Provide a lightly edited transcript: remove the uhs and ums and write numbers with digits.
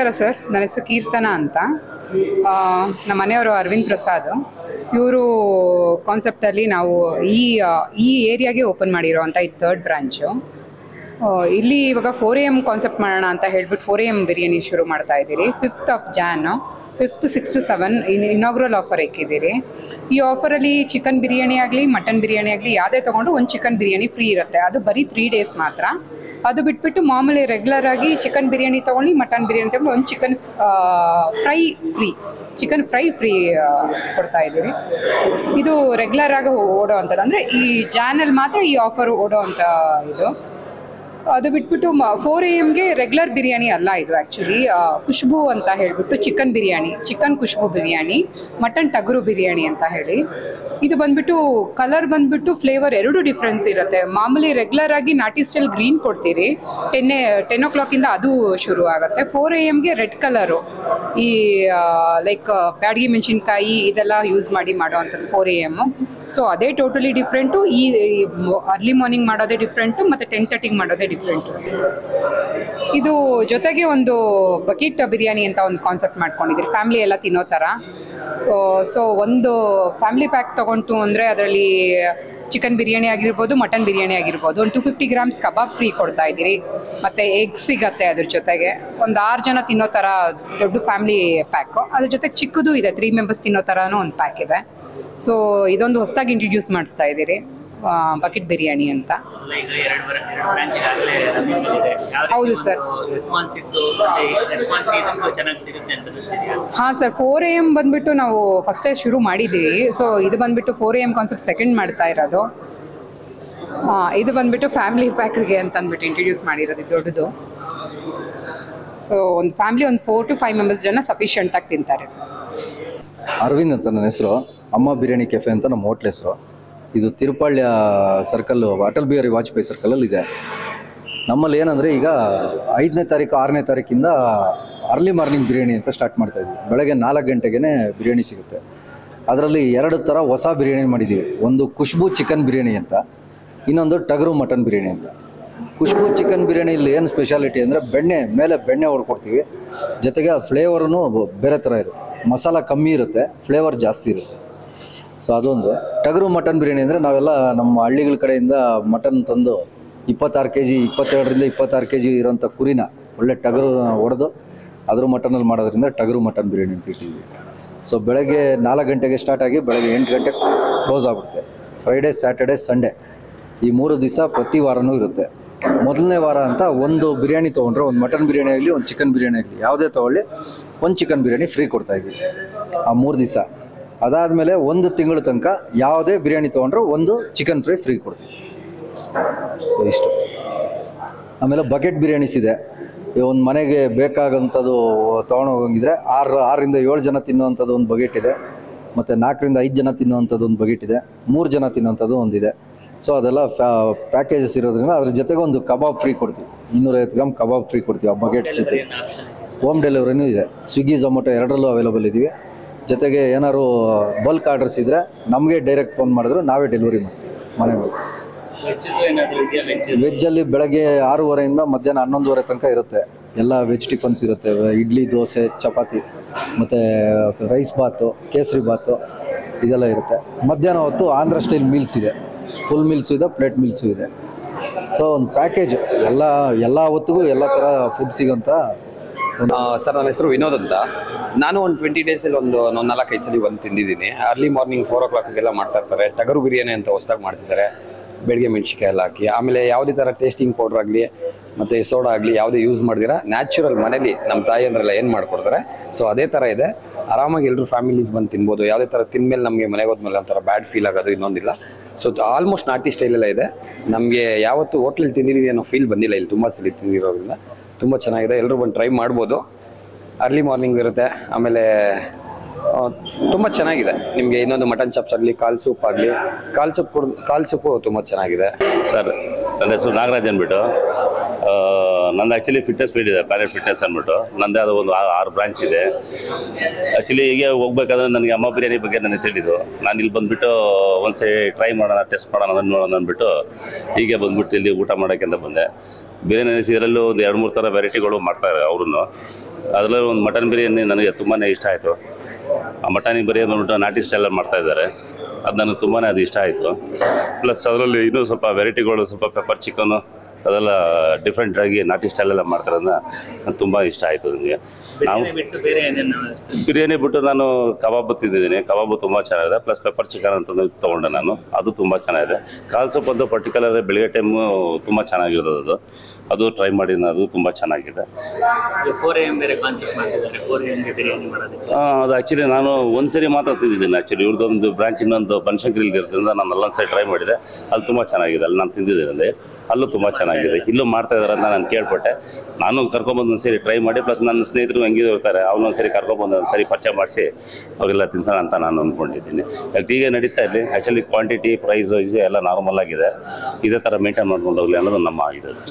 ನಮಸ್ಕಾರ ಸರ್, ನನ್ನ ಹೆಸರು ಕೀರ್ತನ ಅಂತ. ನಮ್ಮ ಮನೆಯವರು ಅರವಿಂದ್ ಪ್ರಸಾದ್. ಇವರು ಕಾನ್ಸೆಪ್ಟಲ್ಲಿ ನಾವು ಈ ಏರಿಯಾಗೆ ಓಪನ್ ಮಾಡಿರೋ ಅಂತ ಇದು 3rd ಬ್ರಾಂಚು. ಇಲ್ಲಿ ಇವಾಗ 4 AM ಕಾನ್ಸೆಪ್ಟ್ ಮಾಡೋಣ ಅಂತ ಹೇಳ್ಬಿಟ್ಟು 4 AM ಬಿರಿಯಾನಿ ಶುರು ಮಾಡ್ತಾ ಇದ್ದೀರಿ. 5th of Jan 5th 6 to 7 inaugural offer ಇಕ್ಕಿದ್ದೀರಿ. ಈ ಆಫರಲ್ಲಿ ಚಿಕನ್ ಬಿರಿಯಾನಿ ಆಗಲಿ ಮಟನ್ ಬಿರಿಯಾನಿ ಆಗಲಿ ಯಾವುದೇ ತೊಗೊಂಡು ಒಂದು ಚಿಕನ್ ಬಿರಿಯಾನಿ ಫ್ರೀ ಇರುತ್ತೆ. ಅದು ಬರೀ 3 days ಮಾತ್ರ. ಅದು ಬಿಟ್ಬಿಟ್ಟು ಮಾಮೂಲಿ ರೆಗ್ಯುಲರ್ ಆಗಿ ಚಿಕನ್ ಬಿರಿಯಾನಿ ತೊಗೊಳ್ಳಿ, ಮಟನ್ ಬಿರಿಯಾನಿ ತೊಗೊಂಡು ಒಂದು ಚಿಕನ್ ಫ್ರೈ ಫ್ರೀ ಕೊಡ್ತಾ ಇದ್ದೀರಿ. ಇದು ರೆಗ್ಯುಲರ್ ಆಗಿ ಓಡೋ ಅಂಥದ್ದು, ಅಂದರೆ ಈ ಜಾನಲ್ಲಿ ಮಾತ್ರ ಈ ಆಫರ್ ಓಡೋ ಅಂಥ ಇದು. ಅದು ಬಿಟ್ಬಿಟ್ಟು 4 AMಗೆ ರೆಗ್ಯುಲರ್ ಬಿರಿಯಾನಿ ಅಲ್ಲ ಇದು. ಆ್ಯಕ್ಚುಲಿ ಖುಷ್ಬು ಅಂತ ಹೇಳಿಬಿಟ್ಟು chicken biryani, chicken Khushbu biryani, mutton ಟಗರು ಬಿರಿಯಾನಿ ಅಂತ ಹೇಳಿ. ಇದು ಬಂದ್ಬಿಟ್ಟು ಕಲರ್ ಬಂದ್ಬಿಟ್ಟು ಫ್ಲೇವರ್ ಎರಡೂ ಡಿಫ್ರೆನ್ಸ್ ಇರುತ್ತೆ. ಮಾಮೂಲಿ ರೆಗ್ಯುಲರ್ ಆಗಿ ನಾಟಿ ಸ್ಟೈಲ್ ಗ್ರೀನ್ ಕೊಡ್ತೀರಿ, 10 o'clock ಅದು ಶುರು ಆಗುತ್ತೆ. 4 AMಗೆ ರೆಡ್ ಕಲರು, ಈ ಲೈಕ್ ಬ್ಯಾಡಗಿ ಮೆಣಸಿನ್ಕಾಯಿ ಇದೆಲ್ಲ ಯೂಸ್ ಮಾಡಿ ಮಾಡೋ ಅಂಥದ್ದು 4 AM. ಸೊ ಅದೇ ಟೋಟಲಿ ಡಿಫ್ರೆಂಟು. ಈ ಅರ್ಲಿ ಮಾರ್ನಿಂಗ್ ಮಾಡೋದೇ ಡಿಫ್ರೆಂಟು, ಮತ್ತು 10:30 ಮಾಡೋದೇ ಡಿಫ್ರೆಂಟು. ಇದು ಜೊತೆಗೆ ಒಂದು ಬಕೀಟ್ ಬಿರಿಯಾನಿ ಅಂತ ಒಂದು ಕಾನ್ಸೆಪ್ಟ್ ಮಾಡ್ಕೊಂಡಿದ್ದೀರಿ, ಫ್ಯಾಮಿಲಿ ಎಲ್ಲ ತಿನ್ನೋ ಥರ. ಸೊ ಒಂದು ಫ್ಯಾಮಿಲಿ ಪ್ಯಾಕ್ ತೊಗೊಂಡು ಅಂದರೆ ಅದರಲ್ಲಿ ಚಿಕನ್ ಬಿರಿಯಾನಿ ಆಗಿರ್ಬೋದು, ಮಟನ್ ಬಿರಿಯಾನಿ ಆಗಿರ್ಬೋದು, ಒಂದು 250 grams ಕಬಾಬ್ ಫ್ರೀ ಕೊಡ್ತಾ ಇದ್ದೀರಿ. ಮತ್ತು ಎಗ್ ಸಿಗತ್ತೆ ಅದ್ರ ಜೊತೆಗೆ. ಒಂದು 6 ಜನ ತಿನ್ನೋ ಥರ ದೊಡ್ಡ ಫ್ಯಾಮಿಲಿ ಪ್ಯಾಕು. ಅದ್ರ ಜೊತೆಗೆ ಚಿಕ್ಕದು ಇದೆ, 3 members ತಿನ್ನೋ ಥರನೂ ಒಂದು ಪ್ಯಾಕ್ ಇದೆ. ಸೊ ಇದೊಂದು ಹೊಸದಾಗಿ ಇಂಟ್ರಡ್ಯೂಸ್ ಮಾಡ್ತಾ ಇದ್ದೀರಿ, ಬಕೆಟ್ ಬಿರಿಯಾನಿ ಅಂತ. ಹೌದು ಸರ್. ಹಾಂ ಸರ್, 4 AM ಬಂದ್ಬಿಟ್ಟು ನಾವು ಫಸ್ಟೇ ಶುರು ಮಾಡಿದ್ದೀವಿ. ಸೊ ಇದು ಬಂದ್ಬಿಟ್ಟು 4 AM ಕಾನ್ಸೆಪ್ಟ್ ಸೆಕೆಂಡ್ ಮಾಡ್ತಾ ಇರೋದು. ಇದು ಬಂದ್ಬಿಟ್ಟು ಫ್ಯಾಮಿಲಿ ಪ್ಯಾಕ್ಗೆ ಅಂತ ಅಂದ್ಬಿಟ್ಟು ಇಂಟ್ರಡ್ಯೂಸ್ ಮಾಡಿರೋದು ದೊಡ್ಡದು. ಸೊ ಒಂದು ಫ್ಯಾಮಿಲಿ ಒಂದು 4 to 5 members ಜನ ಸಫಿಷಿಯೆಂಟಾಗಿ ತಿಂತಾರೆ ಸರ್. ಅರವಿಂದ್ ಅಂತ ನನ್ನ ಹೆಸರು. ಅಮ್ಮ ಬಿರಿಯಾನಿ ಕೆಫೆ ಅಂತ ನಮ್ಮ ಹೋಟ್ಲ್ ಹೆಸರು. ಇದು ತಿರುಪಾಳ್ಯ ಸರ್ಕಲ್ಲು, ಅಟಲ್ ಬಿಹಾರಿ ವಾಜಪೇಯಿ ಸರ್ಕಲಲ್ಲಿ ಇದೆ. ನಮ್ಮಲ್ಲಿ ಏನಂದರೆ ಈಗ 5ನೇ ತಾರೀಕು 6ನೇ ತಾರೀಕಿಂದ ಅರ್ಲಿ ಮಾರ್ನಿಂಗ್ ಬಿರಿಯಾನಿ ಅಂತ ಸ್ಟಾರ್ಟ್ ಮಾಡ್ತಾಯಿದ್ವಿ. ಬೆಳಗ್ಗೆ 4 ಗಂಟೆಗೆ ಬಿರಿಯಾನಿ ಸಿಗುತ್ತೆ. ಅದರಲ್ಲಿ 2 ಥರ ಹೊಸ ಬಿರಿಯಾನಿ ಮಾಡಿದ್ದೀವಿ. ಒಂದು ಖುಷ್ಬು ಚಿಕನ್ ಬಿರಿಯಾನಿ ಅಂತ, ಇನ್ನೊಂದು ಟಗರು ಮಟನ್ ಬಿರಿಯಾನಿ ಅಂತ. ಖುಷ್ಬು ಚಿಕನ್ ಬಿರಿಯಾನಿಯಲ್ಲಿ ಏನು ಸ್ಪೆಷಾಲಿಟಿ ಅಂದರೆ ಬೆಣ್ಣೆ ಹೊಡ್ಕೊಡ್ತೀವಿ. ಜೊತೆಗೆ ಫ್ಲೇವರೂ ಬೇರೆ ಥರ ಇರುತ್ತೆ, ಮಸಾಲ ಕಮ್ಮಿ ಇರುತ್ತೆ, ಫ್ಲೇವರ್ ಜಾಸ್ತಿ ಇರುತ್ತೆ. ಸೊ ಅದೊಂದು. ಟಗರು ಮಟನ್ ಬಿರಿಯಾನಿ ಅಂದರೆ ನಾವೆಲ್ಲ ನಮ್ಮ ಹಳ್ಳಿಗಳ ಕಡೆಯಿಂದ ಮಟನ್ ತಂದು 26 kg 22ರಿಂದ 26 kg ಇರೋಂಥ ಕುರಿನ ಒಳ್ಳೆ ಟಗರು ಹೊಡೆದು ಅದ್ರ ಮಟನಲ್ಲಿ ಮಾಡೋದ್ರಿಂದ ಟಗರು ಮಟನ್ ಬಿರಿಯಾನಿ ಅಂತ ಇಟ್ಟಿದ್ವಿ. ಸೊ ಬೆಳಗ್ಗೆ 4 ಗಂಟೆಗೆ ಸ್ಟಾರ್ಟ್ ಆಗಿ ಬೆಳಗ್ಗೆ 8 ಗಂಟೆಗೆ ಕ್ಲೋಸ್ ಆಗುತ್ತೆ. ಫ್ರೈಡೇ, ಸ್ಯಾಟರ್ಡೆ, ಸಂಡೇ ಈ 3 ದಿವಸ ಪ್ರತಿ ವಾರನೂ ಇರುತ್ತೆ. ಮೊದಲನೇ ವಾರ ಅಂತ ಒಂದು ಬಿರಿಯಾನಿ ತೊಗೊಂಡ್ರೆ, ಒಂದು ಮಟನ್ ಬಿರಿಯಾನಿ ಆಗಲಿ ಒಂದು ಚಿಕನ್ ಬಿರಿಯಾನಿ ಆಗಲಿ ಯಾವುದೇ ತೊಗೊಳ್ಳಿ, ಒಂದು ಚಿಕನ್ ಬಿರಿಯಾನಿ ಫ್ರೀ ಕೊಡ್ತಾಯಿದ್ವಿ ಆ 3 ದಿವಸ. ಅದಾದಮೇಲೆ 1 ತಿಂಗಳ ತನಕ ಯಾವುದೇ ಬಿರಿಯಾನಿ ತೊಗೊಂಡ್ರೆ ಒಂದು ಚಿಕನ್ ಫ್ರೈ ಕೊಡ್ತೀವಿ. ಸೊ ಇಷ್ಟು. ಆಮೇಲೆ ಬಕೆಟ್ ಬಿರಿಯಾನೀಸ್ ಇದೆ. ಒಂದು ಮನೆಗೆ ಬೇಕಾಗಂಥದ್ದು ತೊಗೊಂಡೋಗಿದ್ರೆ 6ರಿಂದ 7 ಜನ ತಿನ್ನುವಂಥದ್ದು ಒಂದು ಬಕೆಟ್ ಇದೆ. ಮತ್ತು 4ರಿಂದ 5 ಜನ ತಿನ್ನುವಂಥದ್ದು ಒಂದು ಬಕೆಟ್ ಇದೆ. 3 ಜನ ತಿನ್ನುವಂಥದ್ದು ಒಂದಿದೆ. ಸೊ ಅದೆಲ್ಲ ಪ್ಯಾಕೇಜಸ್ ಇರೋದ್ರಿಂದ ಅದ್ರ ಜೊತೆಗೆ ಒಂದು ಕಬಾಬ್ ಫ್ರೀ ಕೊಡ್ತೀವಿ. 250 ಗ್ರಾಮ್ ಕಬಾಬ್ ಫ್ರೀ ಕೊಡ್ತೀವಿ ಆ ಬಕೆಟ್ಸ್ ಜೊತೆ. ಹೋಮ್ ಡೆಲಿವರಿನೂ ಇದೆ. ಸ್ವಿಗ್ಗಿ, ಝೊಮ್ಯಾಟೊ ಎರಡರಲ್ಲೂ ಅವೈಲೇಬಲ್ ಇದ್ದೀವಿ. ಜೊತೆಗೆ ಏನಾದ್ರು ಬಲ್ಕ್ ಆರ್ಡರ್ಸ್ ಇದ್ದರೆ ನಮಗೆ ಡೈರೆಕ್ಟ್ ಫೋನ್ ಮಾಡಿದ್ರು ನಾವೇ ಡೆಲಿವರಿ ಮಾಡ್ತೀವಿ ಮನೆಗೆ. ವೆಜ್ಜಲ್ಲಿ ಬೆಳಗ್ಗೆ 6:30 ಮಧ್ಯಾಹ್ನ 11:30 ತನಕ ಇರುತ್ತೆ. ಎಲ್ಲ ವೆಜ್ ಟಿಫನ್ಸ್ ಇರುತ್ತೆ. ಇಡ್ಲಿ, ದೋಸೆ, ಚಪಾತಿ, ಮತ್ತು ರೈಸ್ ಬಾತು, ಕೇಸರಿ ಬಾತು ಇದೆಲ್ಲ ಇರುತ್ತೆ. ಮಧ್ಯಾಹ್ನ ಹೊತ್ತು ಆಂಧ್ರ ಸ್ಟೈಲ್ ಮೀಲ್ಸ್ ಇದೆ, ಫುಲ್ ಮೀಲ್ಸು ಇದೆ, ಪ್ಲೇಟ್ ಮೀಲ್ಸು ಇದೆ. ಸೊ ಒಂದು ಪ್ಯಾಕೇಜ್ ಎಲ್ಲ ಹೊತ್ತಿಗೂ ಎಲ್ಲ ಥರ ಫುಡ್ ಸಿಗೋಂಥ. ಸರ್, ನನ್ನ ಹೆಸರು ವಿನೋದ್ ಅಂತ. ನಾನು ಒಂದು 20 ಡೇಸಲ್ಲಿ ಒಂದು 4-5 ಸಲ ಬಂದು ತಿಂದಿದ್ದೀನಿ. ಅರ್ಲಿ ಮಾರ್ನಿಂಗ್ 4 o'clockಗೆಲ್ಲ ಮಾಡ್ತಾ ಇರ್ತಾರೆ. ಟಗರು ಬಿರಿಯಾನಿ ಅಂತ ಹೊಸದಾಗಿ ಮಾಡ್ತಿದ್ದಾರೆ, ಬೆಳಗ್ಗೆ ಮೆಣಸಿನ್ಕಾಯಿ ಎಲ್ಲ ಹಾಕಿ. ಆಮೇಲೆ ಯಾವುದೇ ಥರ ಟೇಸ್ಟಿಂಗ್ ಪೌಡ್ರ್ ಆಗಲಿ ಮತ್ತು ಸೋಡಾ ಆಗಲಿ ಯಾವುದೇ ಯೂಸ್ ಮಾಡಿದಿರ ನ್ಯಾಚುರಲ್ ಮನೇಲಿ ನಮ್ಮ ತಾಯಿ ಅಂದ್ರೆಲ್ಲ ಏನು ಮಾಡ್ಕೊಡ್ತಾರೆ. ಸೊ ಅದೇ ಥರ ಇದೆ. ಆರಾಮಾಗಿ ಎಲ್ಲರೂ ಫ್ಯಾಮಿಲೀಸ್ ಬಂದು ತಿನ್ಬೋದು. ಯಾವುದೇ ಥರ ತಿಂದಮೇಲೆ ನಮಗೆ ಮನೆಗೆ ಹೋದ್ಮೇಲೆ ಒಂಥರ ಬ್ಯಾಡ್ ಫೀಲ್ ಆಗೋದು ಇನ್ನೊಂದಿಲ್ಲ. ಸೊ ಆಲ್ಮೋಸ್ಟ್ ನಾಟಿ ಸ್ಟೈಲೆಲ್ಲ ಇದೆ. ನಮಗೆ ಯಾವತ್ತು ಹೋಟ್ಲಲ್ಲಿ ತಿಂದಿದ್ದೀವಿ ಅನ್ನೋ ಫೀಲ್ ಬಂದಿಲ್ಲ. ಇಲ್ಲಿ ತುಂಬ ಸಲ ತಿಂದಿರೋದ್ರಿಂದ ತುಂಬ ಚೆನ್ನಾಗಿದೆ. ಎಲ್ಲರೂ ಬಂದು ಟ್ರೈ ಮಾಡ್ಬೋದು. ಅರ್ಲಿ ಮಾರ್ನಿಂಗ್ ಇರುತ್ತೆ. ಆಮೇಲೆ ತುಂಬ ಚೆನ್ನಾಗಿದೆ. ನಿಮಗೆ ಇನ್ನೊಂದು ಮಟನ್ ಚಾಪ್ಸ್ ಆಗಲಿ, ಕಾಲ್ ಸೂಪ್ ಆಗಲಿ, ಕಾಲ್ ಸೂಪು ತುಂಬ ಚೆನ್ನಾಗಿದೆ. ಸರ್, ನನ್ನ ಹೆಸರು ನಾಗರಾಜ್ ಅಂದ್ಬಿಟ್ಟು. ನಂದು ಆ್ಯಕ್ಚುಲಿ ಫಿಟ್ನೆಸ್ ಫೀಲ್ಡ್ ಇದೆ, ಪ್ಲಾನೆಟ್ ಫಿಟ್ನೆಸ್ ಅಂದ್ಬಿಟ್ಟು. ನಂದೇ ಅದು ಒಂದು 6 ಬ್ರಾಂಚ್ ಇದೆ. ಆ್ಯಕ್ಚುಲಿ ಹೀಗೆ ಹೋಗ್ಬೇಕಾದ್ರೆ ನನಗೆ ಅಮ್ಮ ಬಿರಿಯಾನಿ ಬಗ್ಗೆ ನನಗೆ ತಿಳಿದು ನಾನು ಇಲ್ಲಿ ಬಂದುಬಿಟ್ಟು ಒಂದ್ಸರಿ ಟ್ರೈ ಮಾಡೋಣ, ಟೆಸ್ಟ್ ಮಾಡೋಣ, ಅದನ್ನು ನೋಡೋಣ ಅಂದ್ಬಿಟ್ಟು ಹೀಗೆ ಬಂದ್ಬಿಟ್ಟು ಇಲ್ಲಿ ಊಟ ಮಾಡೋಕ್ಕೆ ಅಂತ ಬಂದೆ. ಬಿರಿಯಾನಿ ಇದರಲ್ಲೂ ಒಂದು 2-3 ಥರ ವೆರೈಟಿಗಳು ಮಾಡ್ತಾರೆ ಅವರು. ಅದರಲ್ಲೂ ಒಂದು ಮಟನ್ ಬಿರಿಯಾನಿ ನನಗೆ ತುಂಬಾ ಇಷ್ಟ ಆಯಿತು. ಆ ಮಟನ್ ಬಿರಿಯಾನಿ ಬಂದ್ಬಿಟ್ಟು ನಾಟಿ ಸ್ಟೈಲಲ್ಲಿ ಮಾಡ್ತಾಯಿದ್ದಾರೆ, ಅದು ನನಗೆ ತುಂಬಾ ಅದು ಇಷ್ಟ ಆಯಿತು. ಪ್ಲಸ್ ಅದರಲ್ಲಿ ಇನ್ನೂ ಸ್ವಲ್ಪ ವೆರೈಟಿಗಳು, ಸ್ವಲ್ಪ ಪೆಪ್ಪರ್ ಚಿಕನ್ನು ಅದೆಲ್ಲ ಡಿಫ್ರೆಂಟಾಗಿ ನಾಟಿ ಸ್ಟೈಲೆಲ್ಲ ಮಾಡ್ತಾರನ್ನ ನನಗೆ ತುಂಬ ಇಷ್ಟ ಆಯಿತು. ನನಗೆ ನಾವು ಬಿರಿಯಾನಿ ಬಿಟ್ಟು ನಾನು ಕಬಾಬ್ ತಿಂದಿದ್ದೀನಿ. ಕಬಾಬು ತುಂಬ ಚೆನ್ನಾಗಿದೆ. ಪ್ಲಸ್ ಪೆಪ್ಪರ್ ಚಿಕನ್ ಅಂತಂದು ತೊಗೊಂಡೆ ನಾನು, ಅದು ತುಂಬ ಚೆನ್ನಾಗಿದೆ. ಕಾಲ್ ಸೂಪ್ ಅಂತೂ ಪರ್ಟಿಕ್ಯುಲರ್ ಬೆಳಿಗ್ಗೆ ಟೈಮು ತುಂಬ ಚೆನ್ನಾಗಿರೋದು, ಅದು ಟ್ರೈ ಮಾಡಿ ಅದು ತುಂಬ ಚೆನ್ನಾಗಿದೆ. 4 AM ಬೇರೆ ಕಾನ್ಸೆಪ್ಟ್ ಮಾಡ್ತಿದ್ದಾರೆ, 4 AM ಗೆ ಬಿರಿಯಾನಿ ಮಾಡೋದಕ್ಕೆ. ಅದು ಆ್ಯಕ್ಚುಲಿ ನಾನು ಒಂದು ಸರಿ ಮಾತ್ರ ತಿಂದಿದ್ದೀನಿ. ಆ್ಯಕ್ಚುಲಿ ಇವ್ರದ್ದೊಂದು ಬ್ರಾಂಚ್ ಇನ್ನೊಂದು ಬನಶಂಕರಿಲಿ ಇರೋದ್ರಿಂದ ನಾನು ಅಲ್ಲೊಂದು ಸರಿ ಟ್ರೈ ಮಾಡಿದೆ, ಅಲ್ಲಿ ತುಂಬ ಚೆನ್ನಾಗಿದೆ. ಅಲ್ಲಿ ನಾನು ತಿಂದಿದ್ದೀನಿ ಅಲ್ಲಿ, ಅಲ್ಲೂ ತುಂಬ ಚೆನ್ನಾಗಿದೆ. ಇಲ್ಲೂ ಮಾಡ್ತಾ ಇದ್ದಾರೆ ಅಂತ ನಾನು ಕೇಳ್ಪಟ್ಟೆ. ನಾನು ಕರ್ಕೊಂಬಂದು ಒಂದು ಸರಿ ಟ್ರೈ ಮಾಡಿ, ಪ್ಲಸ್ ನನ್ನ ಸ್ನೇಹಿತರು ಹಂಗಿದ್ರು ಇರ್ತಾರೆ, ಅವನೊಂದು ಸರಿ ಕರ್ಕೊಂಬಂದು ಒಂದು ಸರಿ ಪರಿಚಯ ಮಾಡಿಸಿ ಅವರೆಲ್ಲ ತಿನ್ಸೋಣ ಅಂತ ನಾನು ಅಂದ್ಕೊಂಡಿದ್ದೀನಿ. ಈಗ ನಡೀತಾ ಇದೆ. ಆ್ಯಕ್ಚುಲಿ ಕ್ವಾಂಟಿಟಿ, ಪ್ರೈಸ್ ಎಲ್ಲ ನಾರ್ಮಲ್ ಆಗಿದೆ. ಇದೇ ಥರ ಮೇಂಟೈನ್ ಮಾಡ್ಕೊಂಡು ಹೋಗಲಿ ಅನ್ನೋದು ನಮ್ಮ ಇದು.